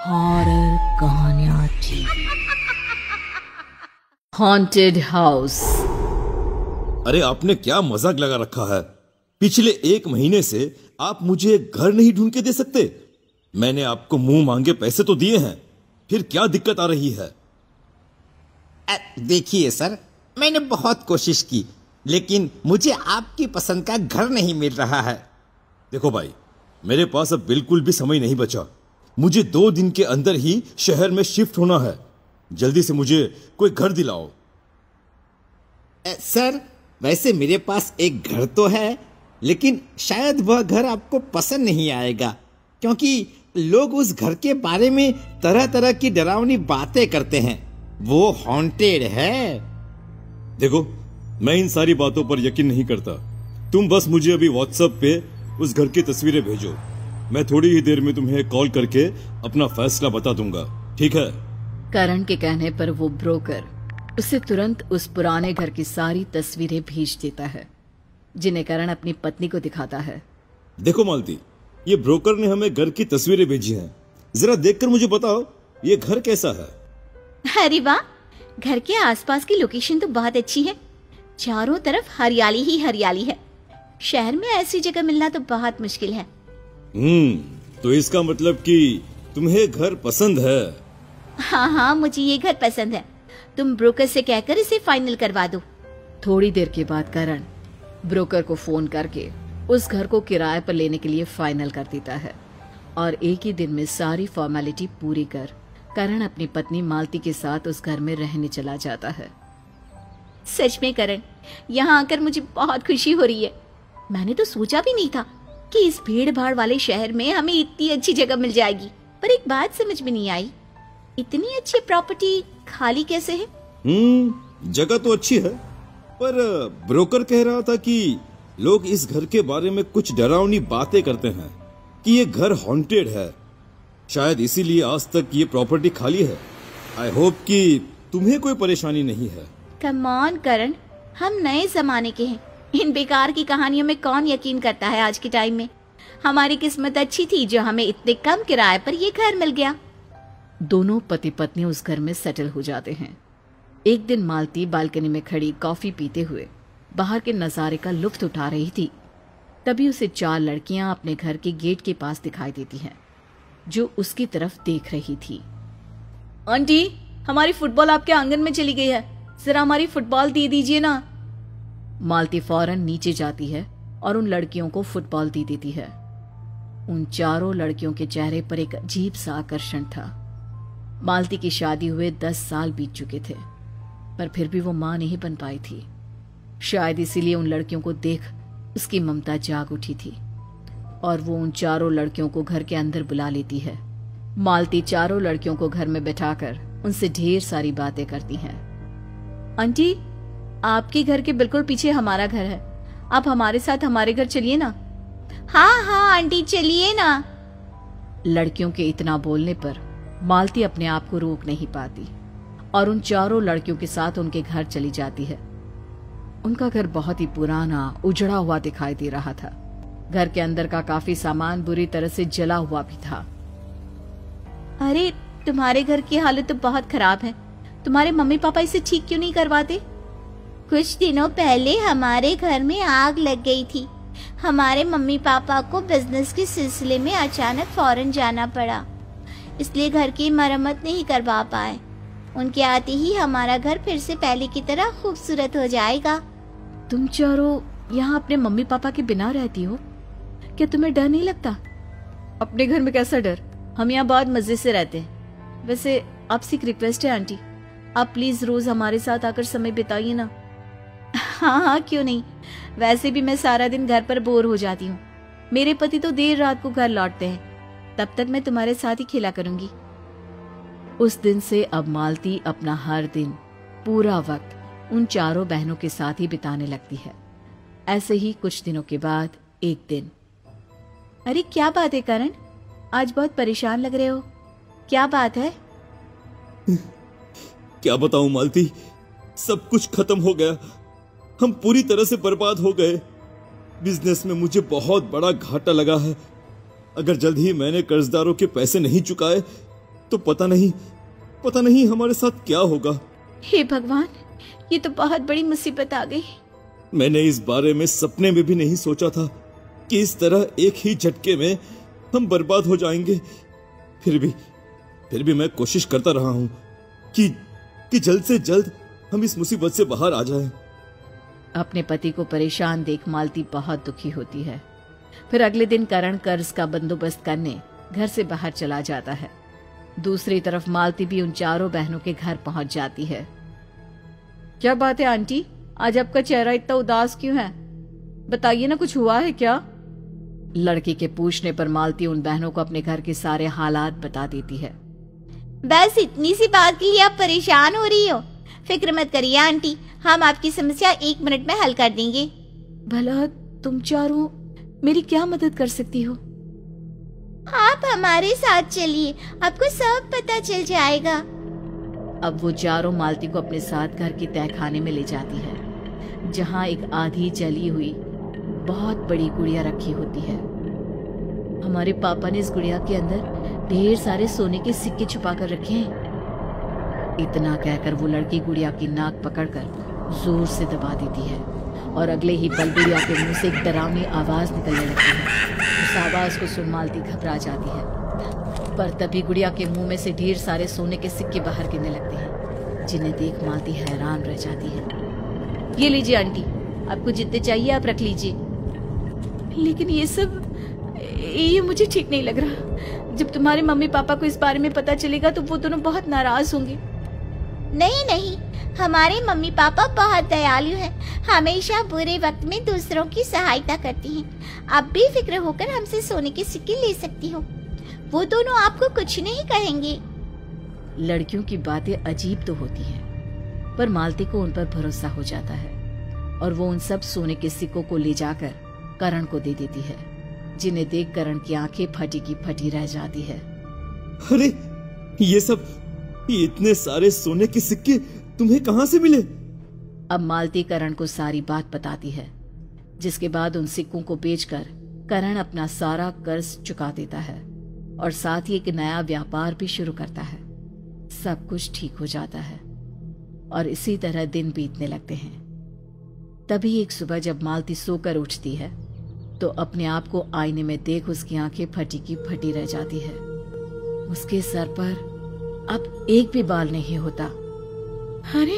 Horror कहानियां थी। Haunted house. अरे आपने क्या मजाक लगा रखा है। पिछले 1 महीने से आप मुझे एक घर नहीं ढूंढ के दे सकते। मैंने आपको मुंह मांगे पैसे तो दिए हैं, फिर क्या दिक्कत आ रही है? देखिए सर, मैंने बहुत कोशिश की लेकिन मुझे आपकी पसंद का घर नहीं मिल रहा है। देखो भाई, मेरे पास अब बिल्कुल भी समय नहीं बचा। मुझे 2 दिन के अंदर ही शहर में शिफ्ट होना है। जल्दी से मुझे कोई घर दिलाओ। सर, वैसे मेरे पास एक घर तो है, लेकिन शायद वह घर आपको पसंद नहीं आएगा, क्योंकि लोग उस घर के बारे में तरह तरह की डरावनी बातें करते हैं। वो हॉन्टेड है। देखो, मैं इन सारी बातों पर यकीन नहीं करता। तुम बस मुझे अभी व्हाट्सएप पे उस घर की तस्वीरें भेजो। मैं थोड़ी ही देर में तुम्हें कॉल करके अपना फैसला बता दूंगा, ठीक है? करण के कहने पर वो ब्रोकर उसे तुरंत उस पुराने घर की सारी तस्वीरें भेज देता है, जिन्हें करण अपनी पत्नी को दिखाता है। देखो मालती, ये ब्रोकर ने हमें घर की तस्वीरें भेजी हैं। जरा देखकर मुझे बताओ, ये घर कैसा है? अरे वाह, घर के आसपास की लोकेशन तो बहुत अच्छी है। चारों तरफ हरियाली ही हरियाली है। शहर में ऐसी जगह मिलना तो बहुत मुश्किल है। तो इसका मतलब कि तुम्हें घर पसंद है? हाँ, मुझे ये घर पसंद है। तुम ब्रोकर से कहकर इसे फाइनल करवा दो। थोड़ी देर के बाद करण ब्रोकर को फोन करके उस घर को किराए पर लेने के लिए फाइनल कर देता है, और एक ही दिन में सारी फॉर्मेलिटी पूरी कर करण अपनी पत्नी मालती के साथ उस घर में रहने चला जाता है। सच में करण, यहाँ आकर मुझे बहुत खुशी हो रही है। मैंने तो सोचा भी नहीं था कि इस भीड़ भाड़ वाले शहर में हमें इतनी अच्छी जगह मिल जाएगी। पर एक बात समझ में नहीं आई, इतनी अच्छी प्रॉपर्टी खाली कैसे है? जगह तो अच्छी है, पर ब्रोकर कह रहा था कि लोग इस घर के बारे में कुछ डरावनी बातें करते हैं कि ये घर हॉन्टेड है। शायद इसीलिए आज तक ये प्रॉपर्टी खाली है। आई होप कि तुम्हें कोई परेशानी नहीं है। कम ऑन करण, हम नए जमाने के हैं। इन बेकार की कहानियों में कौन यकीन करता है आज के टाइम में। हमारी किस्मत अच्छी थी जो हमें इतने कम किराए पर ये घर मिल गया। दोनों पति पत्नी उस घर में सेटल हो जाते हैं। एक दिन मालती बालकनी में खड़ी कॉफी पीते हुए बाहर के नजारे का लुत्फ उठा रही थी। तभी उसे 4 लड़कियां अपने घर के गेट के पास दिखाई देती हैं, जो उसकी तरफ देख रही थी। आंटी, हमारी फुटबॉल आपके आंगन में चली गई है, जरा हमारी फुटबॉल दे दीजिए ना। मालती फौरन नीचे जाती है और उन लड़कियों को फुटबॉल दे देती है। उन चारों लड़कियों के चेहरे पर एक अजीब सा आकर्षण था। मालती की शादी हुए 10 साल बीत चुके थे, पर फिर भी वो मां नहीं बन पाई थी। शायद इसीलिए उन लड़कियों को देख उसकी ममता जाग उठी थी, और वो उन चारों लड़कियों को घर के अंदर बुला लेती है। मालती चारों लड़कियों को घर में बैठाकर उनसे ढेर सारी बातें करती हैं। आंटी, आपके घर के बिल्कुल पीछे हमारा घर है, आप हमारे साथ हमारे घर चलिए ना। हाँ आंटी, चलिए ना। लड़कियों के इतना बोलने पर मालती अपने आप को रोक नहीं पाती और उन चारों लड़कियों के साथ उनके घर चली जाती है। उनका घर बहुत ही पुराना, उजड़ा हुआ दिखाई दे रहा था। घर के अंदर का काफी सामान बुरी तरह से जला हुआ भी था। अरे, तुम्हारे घर की हालत तो बहुत खराब है। तुम्हारे मम्मी पापा इसे ठीक क्यों नहीं करवाते? कुछ दिनों पहले हमारे घर में आग लग गई थी। हमारे मम्मी पापा को बिजनेस के सिलसिले में अचानक फॉरेन जाना पड़ा, इसलिए घर की मरम्मत नहीं करवा पाए। उनके आते ही हमारा घर फिर से पहले की तरह खूबसूरत हो जाएगा। तुम चारों यहाँ अपने मम्मी पापा के बिना रहती हो? क्या तुम्हें डर नहीं लगता? अपने घर में कैसा डर, हम यहाँ बहुत मजे से रहते हैं। वैसे आपसे एक रिक्वेस्ट है आंटी, आप प्लीज रोज हमारे साथ आकर समय बिताइए ना। हाँ, क्यों नहीं। वैसे भी मैं सारा दिन घर पर बोर हो जाती हूँ। मेरे पति तो देर रात को घर लौटते हैं, तब तक मैं तुम्हारे साथ ही खेला करूंगी। उस दिन से अब मालती अपना हर दिन पूरा वक्त उन चारों बहनों के साथ ही बिताने लगती है। ऐसे ही कुछ दिनों के बाद एक दिन। अरे क्या बात है करण, आज बहुत परेशान लग रहे हो, क्या बात है? क्या बताऊं मालती, सब कुछ खत्म हो गया। हम पूरी तरह से बर्बाद हो गए। बिजनेस में मुझे बहुत बड़ा घाटा लगा है। अगर जल्द ही मैंने कर्जदारों के पैसे नहीं चुकाए तो पता नहीं हमारे साथ क्या होगा। हे भगवान, ये तो बहुत बड़ी मुसीबत आ गई। मैंने इस बारे में सपने में भी नहीं सोचा था कि इस तरह एक ही झटके में हम बर्बाद हो जाएंगे। फिर भी मैं कोशिश करता रहा हूं कि जल्द से जल्द हम इस मुसीबत से बाहर आ जाएं। अपने पति को परेशान देख मालती बहुत दुखी होती है। फिर अगले दिन करण कर्ज का बंदोबस्त करने घर से बाहर चला जाता है। दूसरी तरफ मालती भी उन चारों बहनों के घर पहुंच जाती है। क्या बात है आंटी, आज आपका चेहरा इतना उदास क्यों है? बताइए ना, कुछ हुआ है क्या? लड़की के पूछने पर मालती उन बहनों को अपने घर के सारे हालात बता देती है। बस इतनी सी बात के लिए आप परेशान हो रही हो? फिक्र मत करिए आंटी, हम आपकी समस्या 1 मिनट में हल कर देंगे। भला तुम चारों मेरी क्या मदद कर सकती हो? आप हमारे साथ चलिए, आपको सब पता चल जाएगा। अब वो चारों मालती को अपने साथ घर के तहखाने में ले जाती है, जहाँ एक आधी जली हुई बहुत बड़ी गुड़िया रखी होती है। हमारे पापा ने इस गुड़िया के अंदर ढेर सारे सोने के सिक्के छुपा कर रखे हैं। इतना कहकर वो लड़की गुड़िया की नाक पकड़कर जोर से दबा देती है और अगले ही पल गुड़िया के मुंह से एक डरावनी आवाज निकलने लगती है। उस आवाज को सुन मालती घबरा जाती है, पर तभी गुड़िया के मुंह में से ढेर सारे सोने के सिक्के बाहर गिरने लगते हैं, जिन्हें देख मालती हैरान रह जाती है। ये लीजिए आंटी, आपको जितने चाहिए आप रख लीजिए। लेकिन ये मुझे ठीक नहीं लग रहा। जब तुम्हारे मम्मी पापा को इस बारे में पता चलेगा तो वो दोनों बहुत नाराज होंगे। नहीं, हमारे मम्मी पापा बहुत दयालु हैं, हमेशा बुरे वक्त में दूसरों की सहायता करती हैं। आप बेफिक्र होकर हमसे सोने के सिक्के ले सकती हो, वो दोनों आपको कुछ नहीं कहेंगे। लड़कियों की बातें अजीब तो होती हैं, पर मालती को उन पर भरोसा हो जाता है और वो उन सब सोने के सिक्कों को ले जाकर करण को दे देती है, जिन्हें देख करण की आंखें फटी की फटी रह जाती है। अरे ये इतने सारे सोने के सिक्के तुम्हें कहां से मिले? अब मालती करण को सारी बात बताती है, जिसके बाद उन सिक्कों को बेचकर करण अपना सारा कर्ज चुका देता है और साथ ही एक नया व्यापार भी शुरू करता है। सब कुछ ठीक हो जाता है और इसी तरह दिन बीतने लगते हैं। तभी एक सुबह जब मालती सोकर उठती है तो अपने आप को आईने में देख उसकी आंखें फटी की फटी रह जाती है। उसके सर पर अब एक भी बाल नहीं होता। अरे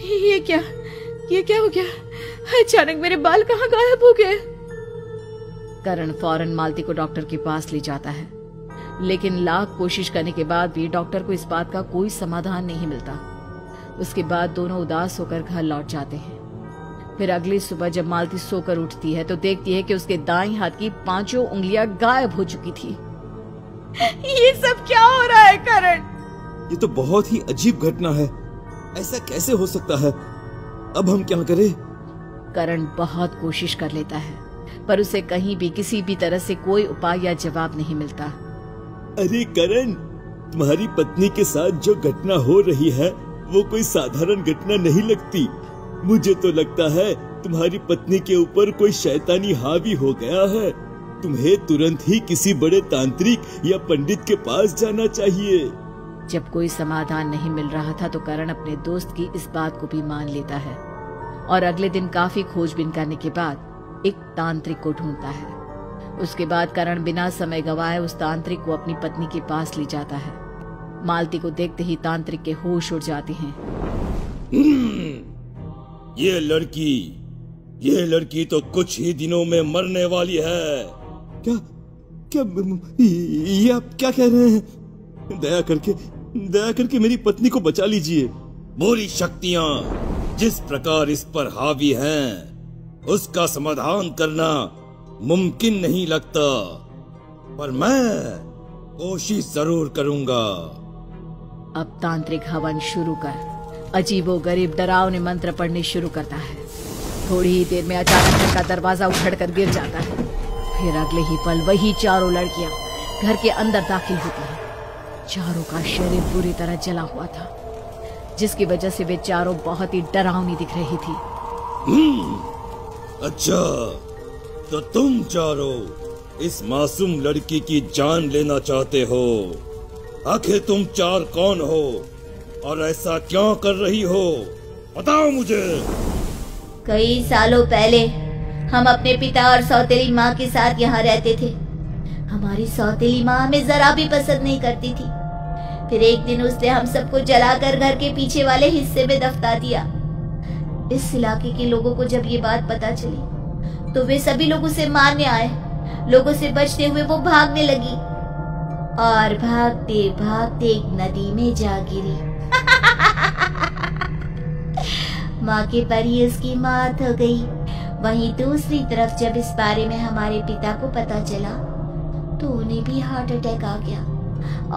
ये क्या हो गया? अचानक मेरे बाल कहाँ गायब हो गए? करण फौरन मालती को डॉक्टर के पास ले जाता है, लेकिन लाख कोशिश करने के बाद भी डॉक्टर को इस बात का कोई समाधान नहीं मिलता। उसके बाद दोनों उदास होकर घर लौट जाते हैं। फिर अगली सुबह जब मालती सोकर उठती है तो देखती है कि उसके दाईं हाथ की 5 उंगलियां गायब हो चुकी थी। ये सब क्या हो रहा है करण? ये तो बहुत ही अजीब घटना है, ऐसा कैसे हो सकता है? अब हम क्या करें? करण बहुत कोशिश कर लेता है, पर उसे कहीं भी किसी भी तरह से कोई उपाय या जवाब नहीं मिलता। अरे करण, तुम्हारी पत्नी के साथ जो घटना हो रही है वो कोई साधारण घटना नहीं लगती। मुझे तो लगता है तुम्हारी पत्नी के ऊपर कोई शैतानी हावी हो गया है। तुम्हें तुरंत ही किसी बड़े तांत्रिक या पंडित के पास जाना चाहिए। जब कोई समाधान नहीं मिल रहा था तो करण अपने दोस्त की इस बात को भी मान लेता है और अगले दिन काफी खोजबीन करने के बाद एक तांत्रिक को ढूंढता है। उसके बाद करण बिना समय गवाए उस तांत्रिक को अपनी पत्नी के पास ले जाता है। मालती को देखते ही तांत्रिक के होश उड़ जाते हैं। ये लड़की तो कुछ ही दिनों में मरने वाली है। क्या ये आप क्या कह रहे हैं? दया करके मेरी पत्नी को बचा लीजिए। बुरी शक्तियां जिस प्रकार इस पर हावी हैं, उसका समाधान करना मुमकिन नहीं लगता, पर मैं कोशिश जरूर करूंगा। अब तांत्रिक हवन शुरू कर अजीबोगरीब डरावने मंत्र पढ़ने शुरू करता है। थोड़ी ही देर में अचानक घर का दरवाजा उखड़कर गिर जाता है। फिर अगले ही पल वही चारों लड़कियां घर के अंदर दाखिल होती हैं। चारों का शरीर बुरी तरह जला हुआ था, जिसकी वजह से वे चारों बहुत ही डरावनी दिख रही थी। अच्छा, तो तुम चारों इस मासूम लड़की की जान लेना चाहते हो? आखिर तुम चार कौन हो और ऐसा क्यों कर रही हो, बताओ मुझे। कई सालों पहले हम अपने पिता और सौतेली माँ के साथ यहाँ रहते थे। हमारी सौतेली माँ हमें जरा भी पसंद नहीं करती थी। फिर एक दिन उसने हम सबको जलाकर घर के पीछे वाले हिस्से में दफना दिया। इस इलाके के लोगों को जब ये बात पता चली तो वे सभी लोग उसे मारने आए। लोगों से बचते हुए वो भागने लगी और भागते भागते एक नदी में जा गिरी। मौके पर ही उसकी मौत हो गई। वहीं दूसरी तरफ जब इस बारे में हमारे पिता को पता चला तो उन्हें भी हार्ट अटैक आ गया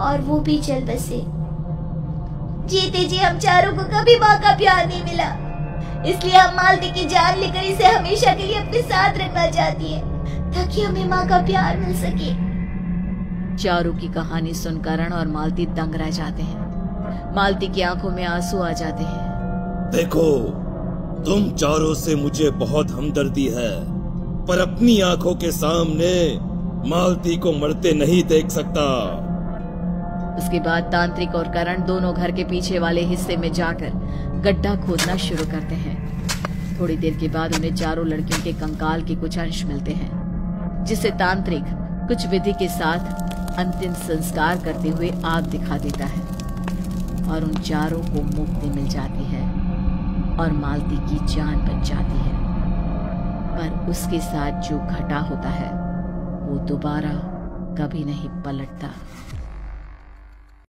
और वो भी चल बसे। जीते जी हम चारों को कभी माँ का प्यार नहीं मिला, इसलिए हम मालती की जान लेकर इसे हमेशा के लिए अपने साथ रखना चाहती है ताकि हमें माँ का प्यार मिल सके। चारू की कहानी सुन करण और मालती दंग रह जाते हैं। मालती की आंखों में आंसू आ जाते हैं। देखो, तुम चारों से मुझे बहुत हमदर्दी है, पर अपनी आंखों के सामने मालती को मरते नहीं देख सकता। उसके बाद तांत्रिक और करण दोनों घर के पीछे वाले हिस्से में जाकर गड्ढा खोदना शुरू करते हैं। थोड़ी देर के बाद उन्हें चारों लड़कियों के कंकाल के कुछ अंश मिलते हैं, जिसे तांत्रिक कुछ विधि के साथ अंतिम संस्कार करते हुए आग दिखा देता है और उन चारों को मुक्ति मिल जाती है और मालती की जान बच जाती है। पर उसके साथ जो घटा होता है वो दोबारा कभी नहीं पलटता।